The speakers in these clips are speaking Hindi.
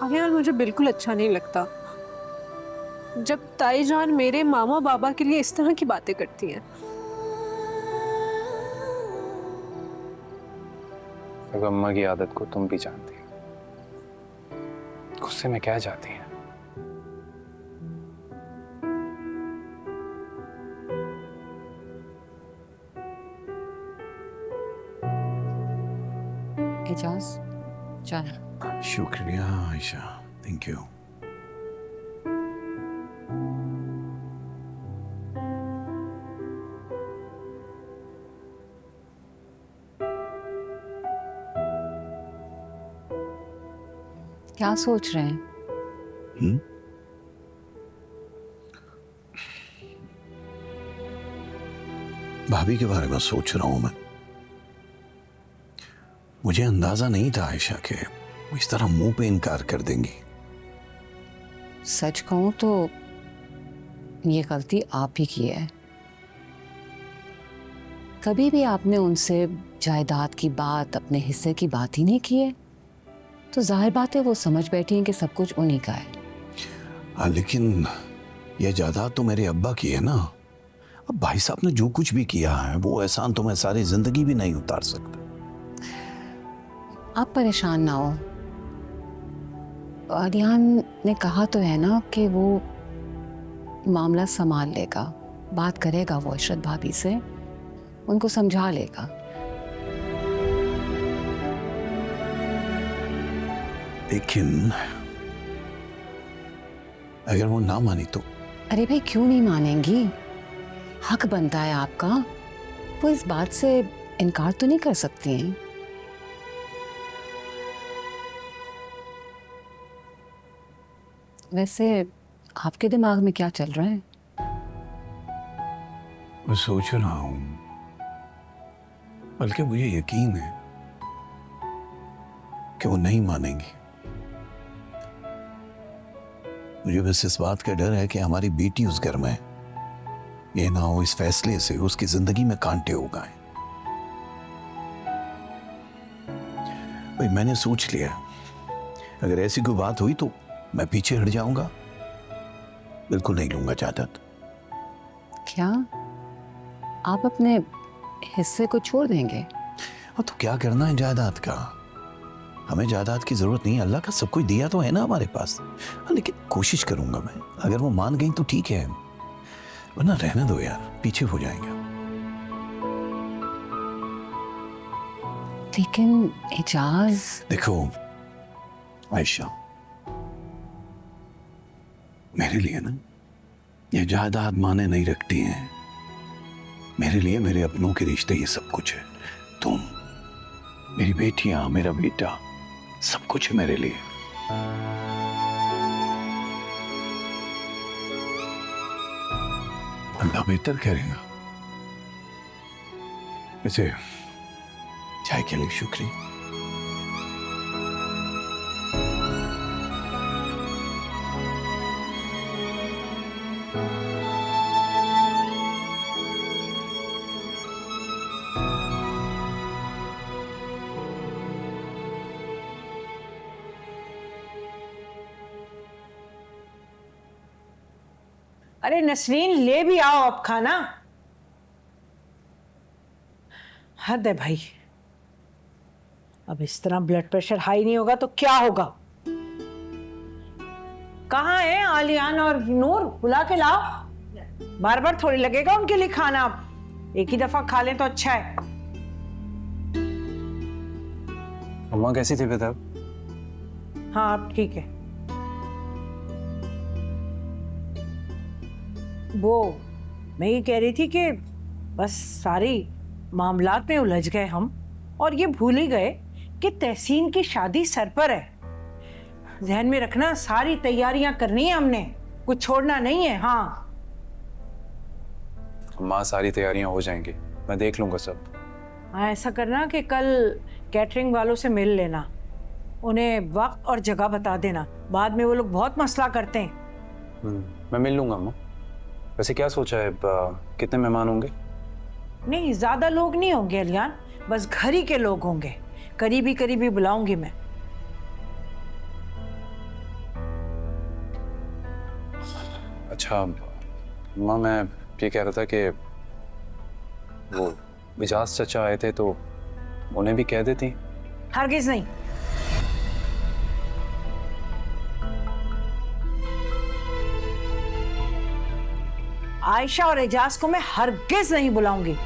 आलियान, मुझे बिल्कुल अच्छा नहीं लगता जब ताई जान मेरे मामा बाबा के लिए इस तरह की बातें करती हैं। अम्मा की आदत को तुम भी जानती हो, गुस्से में क्या जाती है। एजाज, चल। शुक्रिया आयशा, थैंक यू। क्या सोच रहे हैं? भाभी के बारे में सोच रहा हूं मैं। मुझे अंदाजा नहीं था आयशा के वो इस तरह मुंह पे इनकार कर देंगी। सच कहूं तो ये गलती आप ही की है। कभी भी आपने उनसे जायदाद की बात, अपने हिस्से की बात ही नहीं की है, तो जाहिर बात है वो समझ बैठी हैं कि सब कुछ उन्हीं का है। हाँ, लेकिन यह जायदाद तो मेरे अब्बा की है ना। अब भाई साहब ने जो कुछ भी किया है वो एहसान तो मैं सारी जिंदगी भी नहीं उतार सकता। आप परेशान ना हो। आलियान ने कहा तो है ना कि वो मामला संभाल लेगा, बात करेगा वो इशरत भाभी से, उनको समझा लेगा। लेकिन अगर वो ना मानी तो? अरे भाई, क्यों नहीं मानेंगी? हक बनता है आपका, वो इस बात से इनकार तो नहीं कर सकती हैं। वैसे आपके दिमाग में क्या चल रहा है? मैं सोच रहा हूं, बल्कि मुझे यकीन है कि वो नहीं मानेंगी। मुझे बस इस बात का डर है कि हमारी बेटी उस घर में, ये ना हो इस फैसले से उसकी जिंदगी में कांटे हो गए। भाई मैंने सोच लिया, अगर ऐसी कोई बात हुई तो मैं पीछे हट जाऊंगा, बिल्कुल नहीं लूंगा जायदाद। क्या आप अपने हिस्से को छोड़ देंगे? और तो क्या करना है जायदाद का? हमें जायदाद की जरूरत नहीं है, अल्लाह का सब कुछ दिया तो है ना हमारे पास। लेकिन कोशिश करूंगा मैं, अगर वो मान गई तो ठीक है, वरना रहने दो यार, पीछे हो जाएंगे। लेकिन एजाज, देखो आयशा, मेरे लिए ना ये जायदाद माने नहीं रखती हैं। मेरे लिए मेरे अपनों के रिश्ते ये सब कुछ है। तुम, मेरी बेटियां, मेरा बेटा, सब कुछ है मेरे लिए। अल्लाह बेहतर करेगा। वैसे चाय के लिए शुक्रिया। अरे नसरीन, ले भी आओ अब खाना। हद है भाई, अब इस तरह ब्लड प्रेशर हाई नहीं होगा तो क्या होगा? कहाँ है आलियान और नूर? बुला के लाओ। बार बार थोड़ी लगेगा उनके लिए खाना, एक ही दफा खा लें तो अच्छा है। अम्मा कैसी थी बेटा? हाँ अब ठीक है। वो मैं ये कह रही थी कि बस सारी मामलात में उलझ गए हम, और ये भूल ही गए कि तहसीन की शादी सर पर है। ध्यान में रखना, सारी तैयारियां करनी है हमने, कुछ छोड़ना नहीं है। हाँ अम्मा, सारी तैयारियां हो जाएंगी, मैं देख लूंगा सब। हाँ, ऐसा करना कि कल कैटरिंग वालों से मिल लेना, उन्हें वक्त और जगह बता देना, बाद में वो लोग बहुत मसला करते हैं। मैं मिल लूंगा अम्मा। वैसे क्या सोचा है, कितने मेहमान होंगे? नहीं, ज्यादा लोग नहीं होंगे अलियान, बस घर ही के लोग होंगे, करीबी करीबी बुलाऊंगी मैं। अच्छा माँ, मैं ये कह रहा था कि वो विजास चचा आए थे तो उन्हें भी कह देती। हरगिज नहीं। आयशा और एजाज को मैं हरगिज नहीं बुलाऊंगी।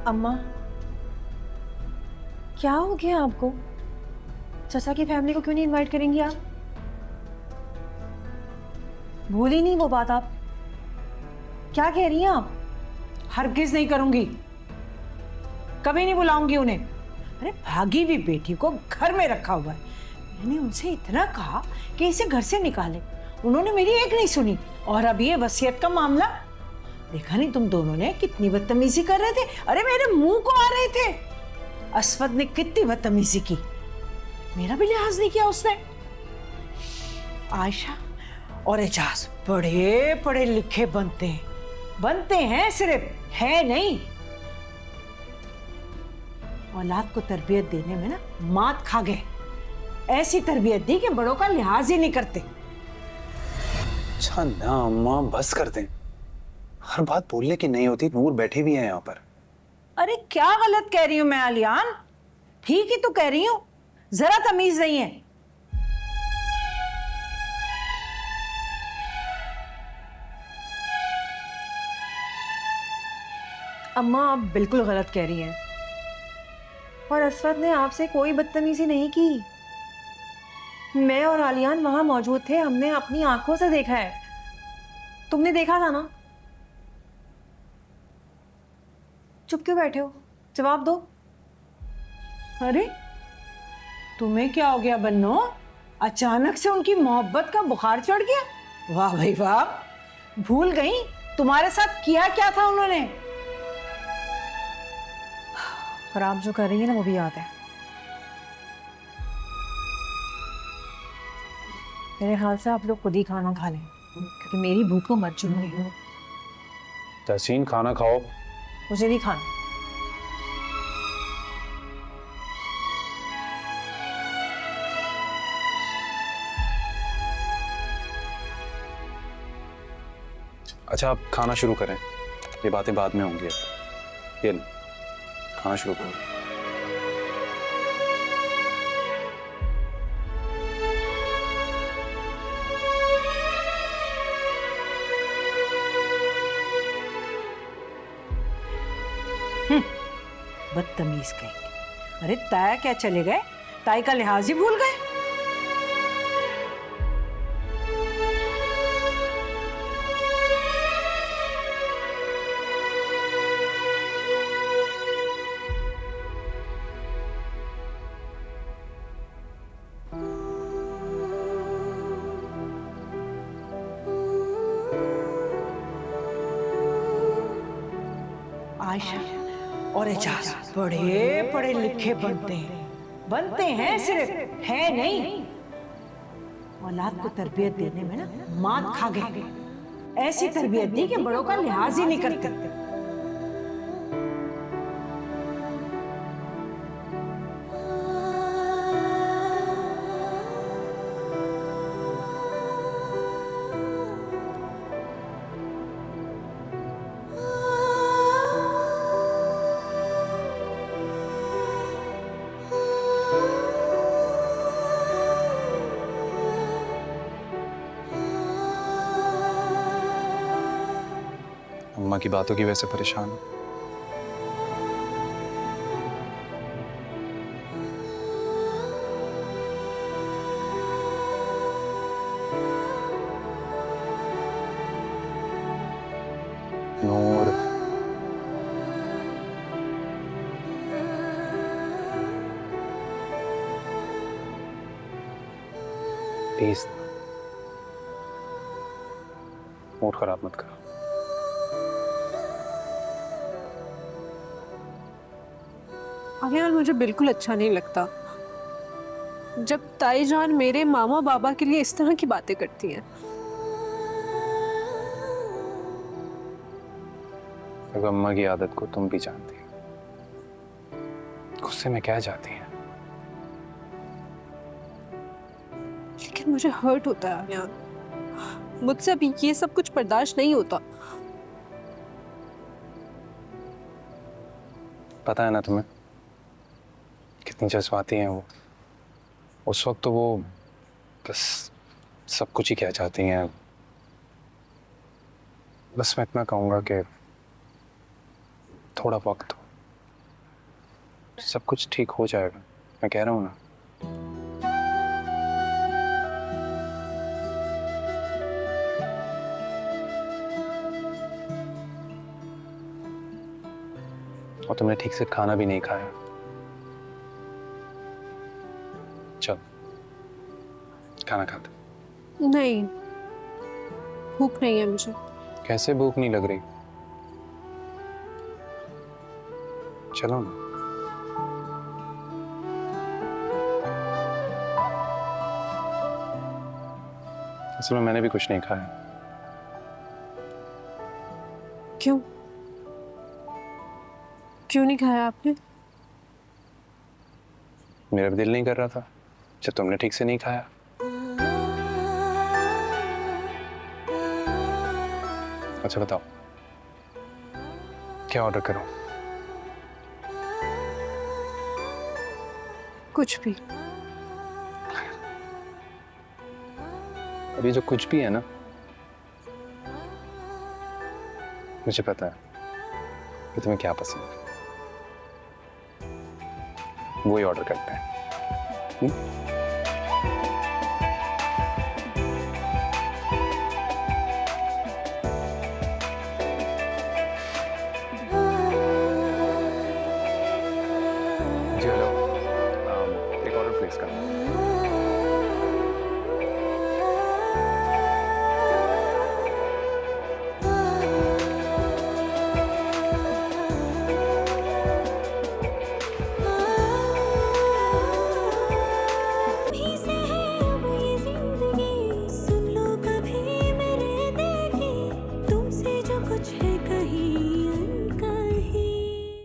अम्मा, क्या हो गया आपको? चचा की फैमिली को क्यों नहीं इनवाइट करेंगी आप? भूली नहीं वो बात आप? क्या कह रही हैं आप? हरगिज नहीं करूंगी, कभी नहीं बुलाऊंगी उन्हें। अरे भागी हुई बेटी को घर में रखा हुआ है। मैंने उनसे इतना कहा कि इसे घर से निकाले, उन्होंने मेरी एक नहीं सुनी। और अब ये वसीयत का मामला, देखा नहीं तुम दोनों ने कितनी बदतमीजी कर रहे थे। अरे मेरे मुंह को आ रहे थे। असवद ने कितनी बदतमीजी की, मेरा भी लिहाज नहीं किया उसने। आयशा और एजाज बड़े पढ़े लिखे बनते हैं सिर्फ, है नहीं। औलाद को तरबियत देने में ना मात खा गए। ऐसी तरबियत दी कि बड़ों का लिहाज ही नहीं करते। अच्छा ना अम्मा, बस कर दें। हर बात बोलने की नहीं होती। नूर बैठी भी है यहाँ पर। अरे क्या गलत कह रही हूं मैं आलियान? ठीक ही तो कह रही हूं, जरा तमीज नहीं है। अम्मा, आप बिल्कुल गलत कह रही हैं। और असवद ने आपसे कोई बदतमीजी नहीं की। मैं और आलियान वहां मौजूद थे, हमने अपनी आंखों से देखा है। तुमने देखा था ना? चुप क्यों बैठे हो? जवाब दो। अरे तुम्हें क्या हो गया बन्नो? अचानक से उनकी मोहब्बत का बुखार चढ़ गया? वाह भाई वाह, भूल गई तुम्हारे साथ किया क्या था उन्होंने। और आप जो कर रही है ना वो भी याद है। मेरे ख्याल से आप लोग खुद ही खाना खा लें, क्योंकि मेरी भूख तो मर चुकी है। तहसीन, खाना खाओ। मुझे नहीं खाना। अच्छा आप खाना शुरू करें, ये बातें बाद में होंगी। अब ये खाना शुरू करो। बदतमीज कहेंगे। अरे ताया क्या चले गए? ताई का लिहाज ही भूल गए। आयशा और एजाज बड़े पढ़े लिखे बनते हैं सिर्फ, है नहीं। औलाद को तरबियत देने में ना मात खा गए। ऐसी तरबियत दी कि बड़ों का लिहाज ही नहीं करते। अम्मा की बातों की वजह से परेशान हूं। नूर, प्लीज मूड खराब मत करो। आलियान, मुझे बिल्कुल अच्छा नहीं लगता जब ताई जान मेरे मामा बाबा के लिए इस तरह की बातें करती हैं। देखो, अम्मा की आदत को तुम भी जानती हो, गुस्से में कह जाती हैं। लेकिन मुझे हर्ट होता है आलियान, मुझसे अभी ये सब कुछ बर्दाश्त नहीं होता। पता है ना तुम्हें कितनी जज्बाती हैं वो। उस वक्त तो वो बस सब कुछ ही कह जाती हैं। बस मैं इतना कहूँगा कि थोड़ा वक्त हो, सब कुछ ठीक हो जाएगा। मैं कह रहा हूँ ना। और तुमने ठीक से खाना भी नहीं खाया। चल खाना खाते। नहीं, भूख नहीं है मुझे। कैसे भूख नहीं लग रही? चलो ना। असल में मैंने भी कुछ नहीं खाया। क्यों? क्यों नहीं खाया आपने? मेरा भी दिल नहीं कर रहा था जब तुमने ठीक से नहीं खाया। अच्छा बताओ, क्या ऑर्डर करूं? कुछ भी। अभी जो कुछ भी है ना, मुझे पता है कि तुम्हें क्या पसंद है, वही ऑर्डर करते हैं।